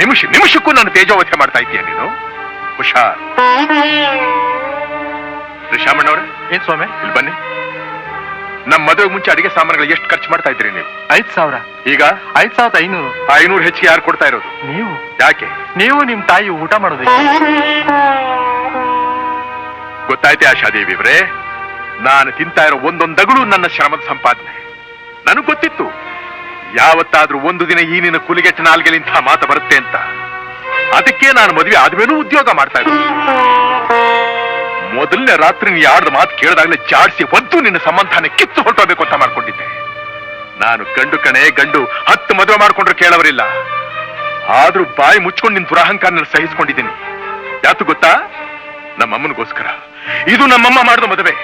ನಿಮಿಷಕ್ಕೂ ನಾನು ತೇಜೋವಧೆ ಮಾಡ್ತಾ ಇದ್ದೀಯ ನೀನು. ಹುಷಾರ್. ಶ್ರೀಶಾಮಣ್ಣವ್ರೆ. ಏನ್ ಸ್ವಾಮಿ? ಇಲ್ಲಿ ಬನ್ನಿ. ನಮ್ಮ ಮದುವೆಗೆ ಮುಂಚೆ ಅಡಿಗೆ ಸಾಮಾನುಗಳು ಎಷ್ಟು ಖರ್ಚು ಮಾಡ್ತಾ ಇದ್ರಿ ನೀವು? 5,000. ಈಗ 5,500. 500 ಹೆಚ್ಚಿಗೆ ಯಾರು ಕೊಡ್ತಾ ಇರೋದು? ನೀವು. ಯಾಕೆ? ನೀವು ನಿಮ್ ತಾಯಿ ಊಟ ಮಾಡೋದು ಗೊತ್ತಾಯ್ತೆ ಆಶಾದೇವಿವ್ರೆ, ನಾನು ತಿಂತಾ ಇರೋ ಒಂದೊಂದಗಳು ನನ್ನ ಶ್ರಮದ ಸಂಪಾದನೆ. ನನಗ್ ಗೊತ್ತಿತ್ತು ಯಾವತ್ತಾದ್ರೂ ಒಂದು ದಿನ ಈ ನಿನ್ನ ಕುಲಿಗೆಟ್ಟ ನಾಲ್ಗೆಲಿಂತ ಮಾತು ಬರುತ್ತೆ ಅಂತ. ಅದಕ್ಕೆ ನಾನು ಮದುವೆ ಆದ್ಮೇಲೂ ಉದ್ಯೋಗ ಮಾಡ್ತಾ ಇದ್ದೆ. ಮೊದಲನೇ ರಾತ್ರಿ ನೀ ಯಾರ್ದು ಮಾತು ಕೇಳಿದಾಗಲೇ ಜಾಡಿಸಿ ಒದ್ದು ನಿನ್ನ ಸಂಬಂಧನೇ ಕಿತ್ತು ಹೊರಟೋಬೇಕು ಅಂತ ಮಾಡ್ಕೊಂಡಿದ್ದೆ. ನಾನು ಗಂಡು ಕಣೆ ಗಂಡು, 10 ಮದುವೆ ಮಾಡ್ಕೊಂಡ್ರು ಕೇಳವರಿಲ್ಲ. ಆದ್ರೂ ಬಾಯಿ ಮುಚ್ಕೊಂಡು ನಿನ್ ದುರಹಂಕಾರ ಸಹಿಸ್ಕೊಂಡಿದ್ದೀನಿ. ಯಾತು ಗೊತ್ತಾ? ನಮ್ಮಮ್ಮನಿಗೋಸ್ಕರ. ಇದು ನಮ್ಮಮ್ಮ ಮಾಡಿದ ಮದುವೆ.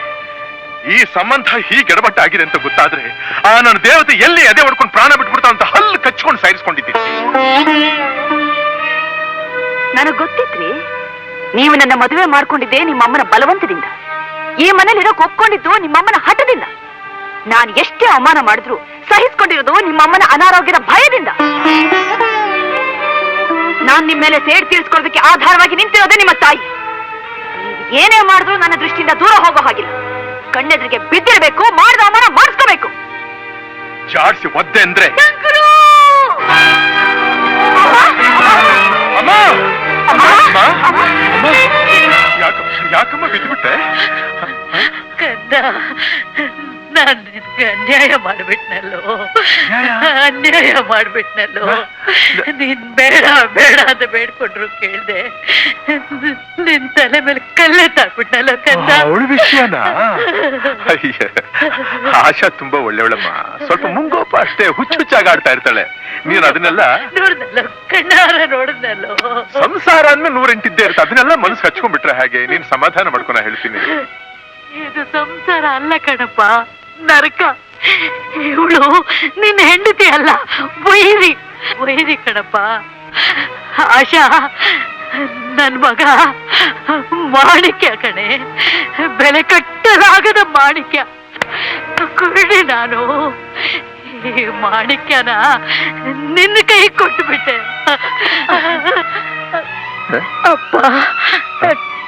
ಈ ಸಂಬಂಧ ಹೀಗೆ ಎಡಬಟ್ಟ ಆಗಿದೆ ಅಂತ ಗೊತ್ತಾದ್ರೆ ಆ ನನ್ನ ದೇವತೆ ಎಲ್ಲಿ ಎದೆ ಹೊಡ್ಕೊಂಡು ಪ್ರಾಣ ಬಿಟ್ಬಿಡ್ತಾ ಅಂತ ಹಲ್ಲು ಕಚ್ಕೊಂಡು ಸಾಯಿಸ್ಕೊಂಡಿದ್ದೀನಿ. ನನಗ್ ಗೊತ್ತಿತ್ರಿ, ನೀವು ನನ್ನ ಮದುವೆ ಮಾಡ್ಕೊಂಡಿದ್ದೆ ನಿಮ್ಮಮ್ಮನ ಬಲವಂತದಿಂದ. ಈ ಮನೇಲಿರೋಕ್ ಒಪ್ಕೊಂಡಿದ್ದು ನಿಮ್ಮಮ್ಮನ ಹಠದಿಂದ. ನಾನು ಎಷ್ಟೇ ಅವಮಾನ ಮಾಡಿದ್ರು ಸಹಿಸ್ಕೊಂಡಿರೋದು ನಿಮ್ಮಮ್ಮನ ಅನಾರೋಗ್ಯದ ಭಯದಿಂದ. ನಾನ್ ನಿಮ್ಮ ಮೇಲೆ ಸೇಡ್ ತೀರಿಸ್ಕೊಳ್ಳೋದಕ್ಕೆ ಆಧಾರವಾಗಿ ನಿಂತಿರೋದೇ ನಿಮ್ಮ ತಾಯಿ. ಏನೇ ಮಾಡಿದ್ರು ನನ್ನ ದೃಷ್ಟಿಯಿಂದ ದೂರ ಹೋಗೋ ಹಾಗಿಲ್ಲ. ಕಣ್ಣೆದ್ರಿಗೆ ಬಿದ್ದಿರಬೇಕು, ಮಾಡಿದ ಅವಮಾನ ಮಾಡಿಸ್ಕೋಬೇಕು. ಜಾಡ್ಸಿ ಒದ್ದೆ ಅಂದ್ರೆ ಯಾಕಮ್ಮ ಬಿದ್ದುಬಿಟ್ಟೆ? ನಾನ್ ನಿನ್ಗೆ ಅನ್ಯಾಯ ಮಾಡ್ಬಿಟ್ನಲ್ಲೋ, ಅನ್ಯಾಯ ಮಾಡ್ಬಿಟ್ನಲ್ಲೋ. ನೀನ್ ಬೇಡ ಬೇಡ ಅಂತ ಬೇಡ್ಕೊಂಡ್ರು ಕೇಳ್ದೆ, ನಿನ್ ತಲೆ ಮೇಲೆ ಕಲ್ಲೇ ತಾಕ್ಬಿಟ್ನಲ್ಲೋ ಕಂದ. ಅವಳ ವಿಷಯನಾ? ಆಶಾ ತುಂಬಾ ಒಳ್ಳೆವಳಮ್ಮ. ಸ್ವಲ್ಪ ಮುಂಗೋಪ ಅಷ್ಟೇ, ಹುಚ್ಚುಚ್ಚಾಗಿ ಆಡ್ತಾ ಇರ್ತಾಳೆ. ನೀನ್ ಅದನ್ನೆಲ್ಲ ನೋಡಿದ್ನಲ್ಲೋ, ಕಣ್ಣಾರ ನೋಡಿದ್ನಲ್ಲೋ. ಸಂಸಾರ ಅಂದ್ಮೇಲೆ 108 ಇದ್ದೇ ಇರುತ್ತೆ. ಅದನ್ನೆಲ್ಲ ಮನಸ್ಸು ಹಚ್ಕೊಂಡ್ಬಿಟ್ರೆ ಹಾಗೆ. ನೀನ್ ಸಮಾಧಾನ ಮಾಡ್ಕೊನ ಹೇಳ್ತೀನಿ. ಇದು ಸಂಸಾರ ಅಲ್ಲ ಕಣಪ್ಪ, ನರಕ. ಇವಳು ನಿನ್ನ ಹೆಂಡತಿ ಅಲ್ಲ, ವೈರಿ ಕಣಪ್ಪ. ಆಶಾ ನನ್ ಮಗ ಮಾಣಿಕ್ಯ ಕಣೆ, ಬೆಲೆ ಕಟ್ಟಲಾಗದ ಮಾಣಿಕ್ಯ. ಕುಡಿ ನಾನು ಈ ಮಾಣಿಕ್ಯನ ನಿನ್ನ ಕೈ ಕೊಟ್ಟುಬಿಟ್ಟೆ. ಅಪ್ಪ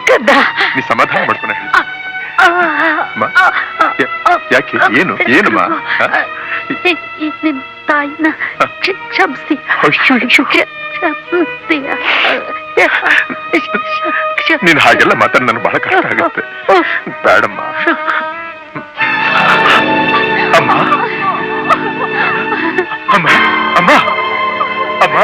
ಕದ್ದ, ನೀ ಸಮಾಧಾನ ಮಾಡ್ಕೊನ ಹೇಳಿ. ಯಾಕೆ? ಏನಮ್ಮ? ನಿನ್ ತಾಯಿನ ಕ್ಷಮಿಸಿ. ನೀನ್ ಹಾಗೆಲ್ಲ ಮಾತಾಡ ನನಗೆ ಬಹಳ ಕಷ್ಟ ಆಗುತ್ತೆ. ಬೇಡಮ್ಮ. ಅಮ್ಮ ಅಮ್ಮ ಅಮ್ಮ ಅಮ್ಮ